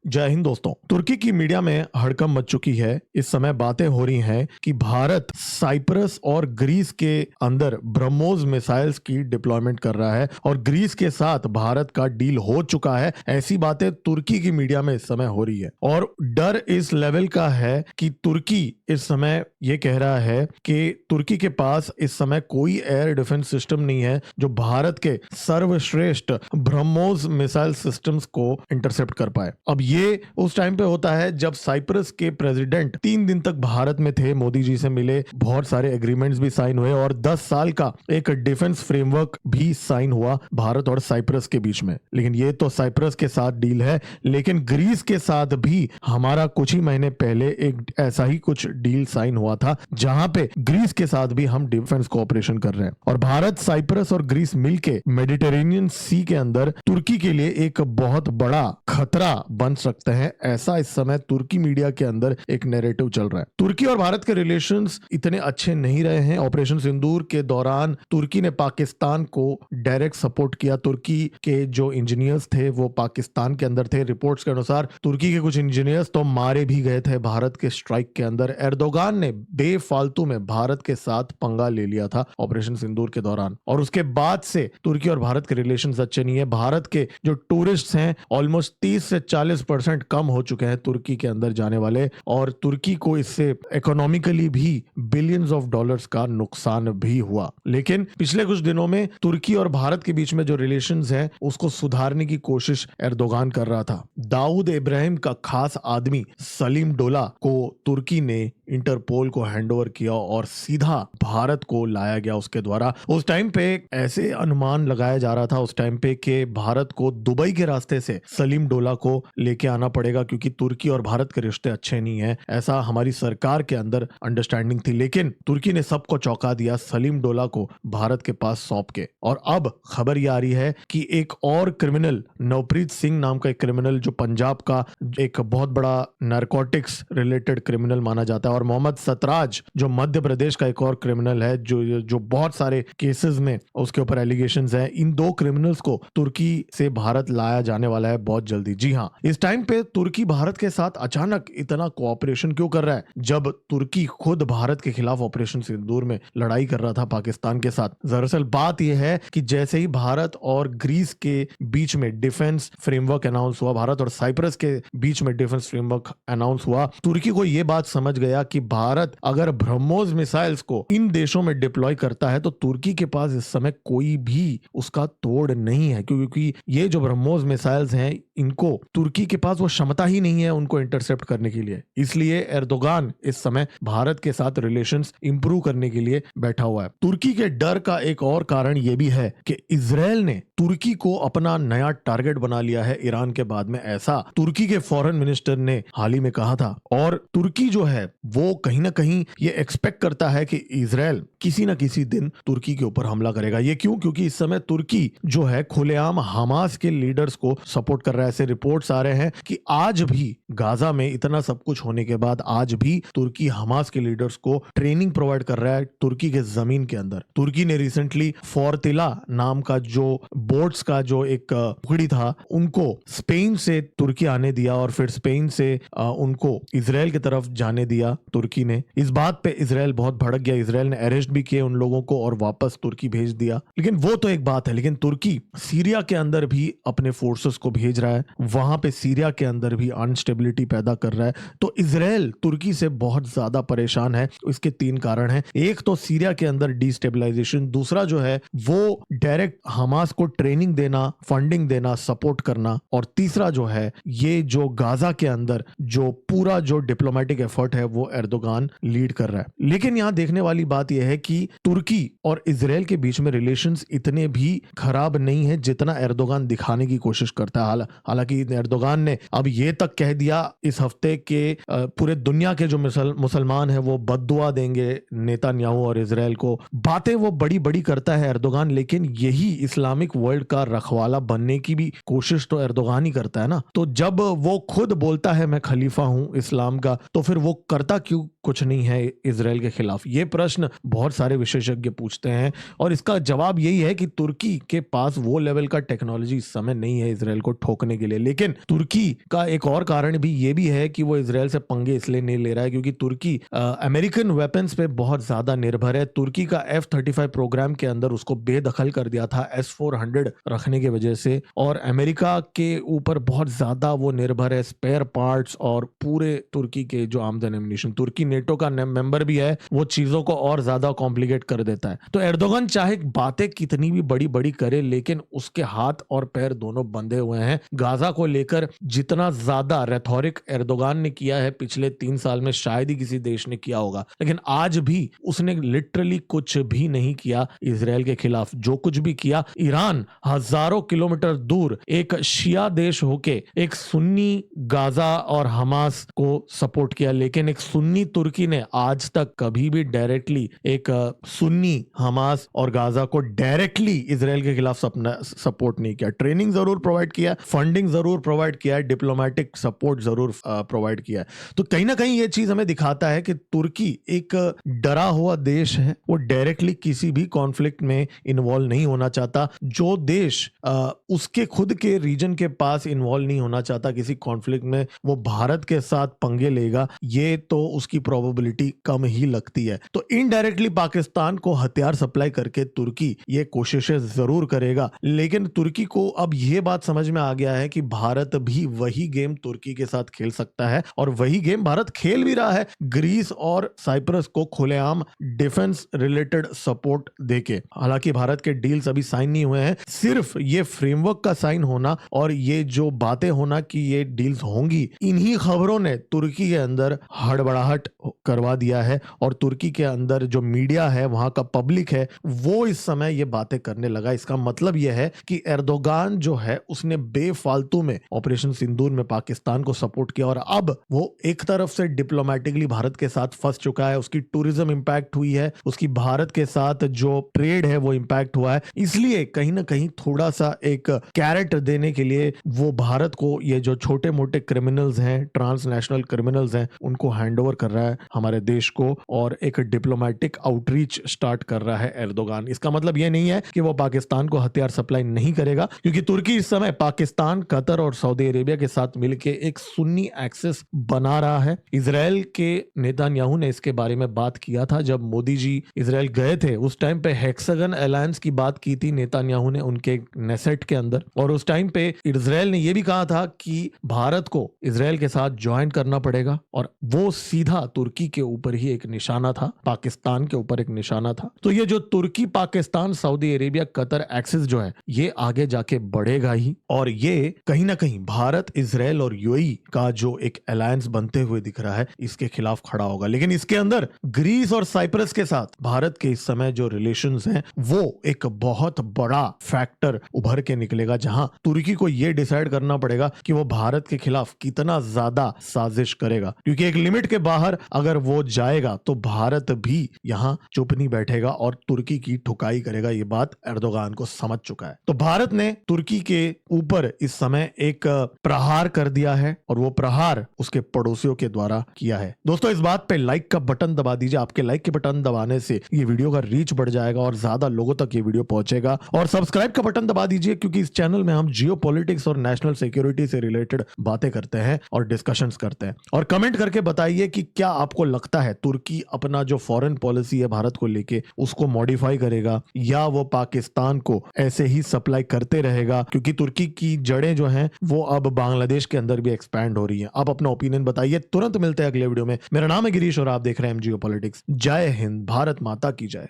जय हिंद दोस्तों। तुर्की की मीडिया में हड़कंप मच चुकी है। इस समय बातें हो रही हैं कि भारत साइप्रस और ग्रीस के अंदर ब्रह्मोस मिसाइल्स की डिप्लॉयमेंट कर रहा है और ग्रीस के साथ भारत का डील हो चुका है। ऐसी बातें तुर्की की मीडिया में इस समय हो रही है और डर इस लेवल का है कि तुर्की इस समय यह कह रहा है कि तुर्की के पास इस समय कोई एयर डिफेंस सिस्टम नहीं है जो भारत के सर्वश्रेष्ठ ब्रह्मोस मिसाइल सिस्टम्स को इंटरसेप्ट कर पाए। अब ये उस टाइम पे होता है जब साइप्रस के प्रेसिडेंट 3 दिन तक भारत में थे, मोदी जी से मिले, बहुत सारे एग्रीमेंट्स भी साइन हुए और 10 साल का एक डिफेंस फ्रेमवर्क भी साइन हुआ भारत और साइप्रस के बीच में। लेकिन ये तो साइप्रस के साथ डील है, लेकिन ग्रीस के साथ भी हमारा कुछ ही महीने पहले एक ऐसा ही कुछ डील साइन हुआ था जहां पे ग्रीस के साथ भी हम डिफेंस कोऑपरेशन कर रहे हैं और भारत, साइप्रस और ग्रीस मिलके मेडिटेरेनियन सी के अंदर तुर्की के लिए एक बहुत बड़ा खतरा बन सकते हैं। ऐसा इस समय तुर्की मीडिया के अंदर एक नैरेटिव चल रहा है। तुर्की और भारत के रिलेशंस इतने अच्छे नहीं रहे हैं। ऑपरेशन सिंदूर के दौरान तुर्की ने पाकिस्तान को डायरेक्ट सपोर्ट किया। तुर्की के जो इंजीनियर्स थे वो पाकिस्तान के अंदर थे। रिपोर्ट्स के अनुसार तुर्की के कुछ इंजीनियर्स तो मारे भी गए थे भारत के स्ट्राइक के अंदर। एर्दोगान ने बेफालतू में भारत के साथ पंगा ले लिया था ऑपरेशन सिंदूर के दौरान और उसके बाद से तुर्की और भारत के रिलेशंस अच्छे नहीं है। भारत के जो टूरिस्ट हैं ऑलमोस्ट 30 से 40% कम हो चुके हैं तुर्की के अंदर जाने वाले और तुर्की को इससे इकोनॉमिकली भी बिलियंस ऑफ डॉलर्स का नुकसान भी हुआ। लेकिन पिछले कुछ दिनों में तुर्की और भारत के बीच में जो रिलेशंस हैं उसको सुधारने की कोशिश एर्दोगान कर रहा था। दाऊद इब्राहिम का खास आदमी सलीम डोला को तुर्की ने इंटरपोल को हैंडओवर किया और सीधा भारत को लाया गया उसके द्वारा। उस टाइम पे ऐसे अनुमान लगाया जा रहा था उस टाइम पे कि भारत को दुबई के रास्ते से सलीम डोला को लेके आना पड़ेगा क्योंकि तुर्की और भारत के रिश्ते अच्छे नहीं है। ऐसा हमारी सरकार के अंदर अंडरस्टैंडिंग थी, लेकिन तुर्की ने सबको चौंका दिया सलीम डोला को भारत के पास सौंप के। और अब खबर ये आ रही है कि एक और क्रिमिनल, नवप्रीत सिंह नाम का एक क्रिमिनल जो पंजाब का एक बहुत बड़ा नारकोटिक्स रिलेटेड क्रिमिनल माना जाता है, और मोहम्मद सतराज जो मध्य प्रदेश का एक और क्रिमिनल है जो बहुत सारे केसेस में उसके ऊपर एलिगेशंस हैं। इन दो क्रिमिनल्स को तुर्की से भारत लाया जाने वाला है बहुत जल्दी। जी हाँ, इस टाइम पे तुर्की भारत के साथ अचानक इतना कोऑपरेशन क्यों कर रहा है जब तुर्की खुद भारत के खिलाफ ऑपरेशन सिंदूर में लड़ाई कर रहा था पाकिस्तान के साथ। दरअसल बात यह है कि जैसे ही भारत और ग्रीस के बीच में डिफेंस फ्रेमवर्क अनाउंस हुआ, भारत और साइप्रस के बीच में डिफेंस फ्रेमवर्क अनाउंस हुआ, तुर्की को यह बात समझ गया कि भारत अगर ब्रह्मोस मिसाइल्स को इन देशों में डिप्लॉय करता है तो तुर्की के पास इस समय कोई भी उसका तोड़ नहीं है, क्योंकि ये जो ब्रह्मोस मिसाइल्स हैं इनको तुर्की के पास वो क्षमता ही नहीं है उनको इंटरसेप्ट करने के लिए। इसलिए एर्दोगान इस समय भारत के साथ रिलेशंस इंप्रूव करने के लिए बैठा हुआ है। तुर्की के डर का एक और कारण यह भी है कि इजराइल ने तुर्की को अपना नया टारगेट बना लिया है ईरान के बाद में। ऐसा तुर्की के फॉरेन मिनिस्टर ने हाल ही में कहा था और तुर्की जो है वो कहीं ना कहीं ये एक्सपेक्ट करता है कि इजराइल किसी ना किसी दिन तुर्की के ऊपर हमला करेगा। ये क्यों? क्योंकि इस समय तुर्की जो है खुलेआम हमास के लीडर्स को सपोर्ट कर रहा है। ऐसे रिपोर्ट्स आ रहे हैं कि आज भी गाजा में इतना सब कुछ होने के बाद आज भी तुर्की हमास के लीडर्स को ट्रेनिंग प्रोवाइड कर रहा है तुर्की के जमीन के अंदर। तुर्की ने रिसेंटली फोर्तिला नाम का जो बोट्स का जो एक टुकड़ी था उनको स्पेन से तुर्की आने दिया और फिर स्पेन से उनको इजराइल की तरफ जाने दिया तुर्की ने। इस बात पे इजराइल बहुत भड़क गया। इजराइल ने अरेस्ट भी किए उन लोगों को और वापस तुर्की भेज दिया। लेकिन वो तो एक बात है, लेकिन तुर्की सीरिया के अंदर भी अपने फोर्सेस को भेज रहा है। वहां पे सीरिया के अंदर भी अनस्टेबिलिटी पैदा कर रहा है। तो इजराइल तुर्की से बहुत ज्यादा परेशान है। इसके 3 कारण हैं। एक तो सीरिया के अंदर डिस्टेबलाइजेशन, दूसरा जो है वो डायरेक्ट हमास को ट्रेनिंग देना, फंडिंग देना, सपोर्ट करना, और तीसरा जो है ये जो गाजा के अंदर जो पूरा जो डिप्लोमेटिक एफर्ट है वो एर्दोगान लीड कर रहा है। लेकिन यहां देखने वाली बात यह है कि तुर्की और इजराइल के बीच में रिलेशंस इतने भी खराब नहीं है जितना एर्दोगान दिखाने की कोशिश करता है। हालांकि एर्दोगान ने अब ये तक कह दिया इस हफ्ते के पूरे दुनिया के जो मुसलमान हैं वो बद्दुआ देंगे नेतन्याहू और इजराइल को। बातें वो बड़ी बड़ी करता है एर्दोगान, लेकिन यही इस्लामिक वर्ल्ड का रखवाला बनने की भी कोशिश तो एर्दोगान ही करता है ना। तो जब वो खुद बोलता है मैं खलीफा हूं इस्लाम का, तो फिर वो करता क्यों कुछ नहीं है इजराइल के खिलाफ? ये प्रश्न बहुत सारे विशेषज्ञ पूछते हैं और इसका जवाब यही है कि तुर्की के पास वो लेवल का टेक्नोलॉजी इस समय नहीं है इजराइल को ठोकने के लिए। लेकिन तुर्की का एक और कारण भी ये भी है कि वो इजराइल से पंगे इसलिए नहीं ले रहा है क्योंकि तुर्की अमेरिकन वेपन्स पे बहुत ज्यादा निर्भर है। तुर्की का F-35 प्रोग्राम के अंदर उसको बेदखल कर दिया था S-400 रखने की वजह से, और अमेरिका के ऊपर बहुत ज्यादा वो निर्भर है स्पेयर पार्ट्स और पूरे तुर्की के जो आमदन एम्युनिशन। तुर्की नेटो का मेंबर भी है, वो चीजों को और ज्यादा कॉम्प्लिकेट कर देता है। तो एर्दोगन चाहे बातें कितनी भी बड़ी बड़ी करे, लेकिन उसके हाथ और पैर दोनों बंधे हुए हैं। गाजा को लेकर जितना ज्यादा रेथोरिक एर्दोगन ने किया है पिछले 3 साल में शायद ही किसी देश ने किया होगा, लेकिन आज भी उसने लिटरली कुछ भी नहीं किया इजराइल के खिलाफ। जो कुछ भी किया, ईरान हजारों किलोमीटर दूर एक शिया देश होके एक सुन्नी गाजा और हमास को सपोर्ट किया, लेकिन एक सुन्नी तुर्की ने आज तक कभी भी डायरेक्टली एक सुन्नी हमास और गाजा को डायरेक्टली इजराइल के खिलाफ सपोर्ट नहीं किया। ट्रेनिंग जरूर प्रोवाइड किया, फंडिंग जरूर प्रोवाइड किया है, डिप्लोमेटिक सपोर्ट जरूर प्रोवाइड किया है। तो कहीं ना कहीं ये चीज हमें दिखाता है कि तुर्की एक डरा हुआ देश है, वो डायरेक्टली किसी भी कॉन्फ्लिक्ट में इन्वॉल्व नहीं होना चाहता। जो देश उसके खुद के रीजन के पास इन्वॉल्व नहीं होना चाहता किसी कॉन्फ्लिक्ट में, वो भारत के साथ पंगे लेगा, ये तो उसकी प्रोबेबिलिटी कम ही लगती है। तो इनडायरेक्टली पाकिस्तान को हथियार सप्लाई करके तुर्की ये कोशिशें जरूर करेगा, लेकिन तुर्की को अब ये बात समझ में आ गया है कि भारत भी वही गेम तुर्की के साथ खेल सकता है, और वही गेम भारत खेल भी रहा है ग्रीस और साइप्रस को खुलेआम डिफेंस रिलेटेड सपोर्ट देके। हालांकि भारत के डील्स अभी साइन नहीं हुए हैं, सिर्फ ये फ्रेमवर्क का साइन होना और ये जो बातें होना कि ये डील्स होंगी, इन्हीं खबरों ने तुर्की के अंदर हड़बड़ाहट करवा दिया है। और तुर्की के अंदर जो मीडिया है, वहां का पब्लिक है, वो इस समय ये बातें करने लगा। इसका मतलब यह है कि एर्दोगान जो है उसने बेफालतू में ऑपरेशन सिंदूर में पाकिस्तान को सपोर्ट किया, और अब वो एक तरफ से डिप्लोमेटिकली भारत के साथ फंस चुका है। उसकी टूरिज्म इंपैक्ट हुई है, उसकी भारत के साथ जो ट्रेड है वो इंपैक्ट हुआ है। इसलिए कहीं ना कहीं थोड़ा सा एक कैरेट देने के लिए वो भारत को ये जो छोटे मोटे क्रिमिनल्स हैं, ट्रांसनेशनल क्रिमिनल्स हैं, उनको हैंडओवर कर रहा है हमारे देश को, और एक डिप्लोमेटिक आउटरीच स्टार्ट कर रहा है एर्दोगान। इसका मतलब ये नहीं है कि वो पाकिस्तान को हथियार सप्लाई नहीं करेगा, क्योंकि तुर्की इस समय पाकिस्तान, कतर और सऊदी अरेबिया के साथ मिलकर एक सुन्नी एक्सिस बना रहा है। इजराइल के नेतन्याहू ने इसके बारे में बात किया था जब मोदी जी इजराइल गए थे। उस टाइम पे हेक्सागन अलायंस की बात की थी नेतन्याहू ने उनके नेसेट के अंदर, और उस टाइम पे इजराइल ने यह भी कहा था कि भारत को इजराइल के साथ ज्वाइन करना पड़ेगा, और वो सीधा तुर्की के ऊपर ही एक निशाना था, पाकिस्तान के ऊपर एक निशाना था। तो ये जो Turkey, Pakistan, Saudi Arabia, Qatar axis जो है, ये आगे जाके बढ़ेगा ही, और ये कहीं ना कहीं भारत, इजराइल और यूएई का जो एक अलायंस बनते हुए दिख रहा है, इसके खिलाफ खड़ा होगा। लेकिन इसके अंदर ग्रीस और साइप्रस के साथ भारत के इस समय जो रिलेशंस हैं, वो एक बहुत बड़ा फैक्टर उभर के निकलेगा, जहां तुर्की को यह डिसाइड करना पड़ेगा कि वो भारत के खिलाफ कितना ज्यादा साजिश करेगा, क्योंकि एक लिमिट के बाहर अगर वो जाएगा तो भारत भी यहां चुप नहीं बैठेगा और तुर्की की ठुकाई करेगा। ये बात एर्दोगान को समझ चुका है। तो भारत ने तुर्की के ऊपर इस समय एक प्रहार कर दिया है, और वो प्रहार उसके पड़ोसियों के द्वारा किया है। दोस्तों, इस बात पे लाइक का बटन दबा दीजिए। आपके लाइक के बटन दबाने से ये वीडियो का रीच बढ़ जाएगा और ज्यादा लोगों तक ये वीडियो पहुंचेगा। और सब्सक्राइब का बटन दबा दीजिए, क्योंकि इस चैनल में हम जियो पॉलिटिक्स और नेशनल सिक्योरिटी से रिलेटेड बातें करते हैं और डिस्कशंस करते हैं। और कमेंट करके बताइए कि क्या आपको लगता है तुर्की अपना जो फॉरेन पॉलिसी है भारत को लेके, उसको मॉडिफाई करेगा, या वो पाकिस्तान को ऐसे ही सप्लाई करते रहेगा, क्योंकि तुर्की की जड़ें जो हैं वो अब बांग्लादेश के अंदर भी एक्सपैंड हो रही हैं। आप अपना ओपिनियन बताइए। तुरंत मिलते हैं अगले वीडियो में। मेरा नाम है गिरीश और आप देख रहे हैं जियो पॉलिटिक्स। जय हिंद, भारत माता की जय।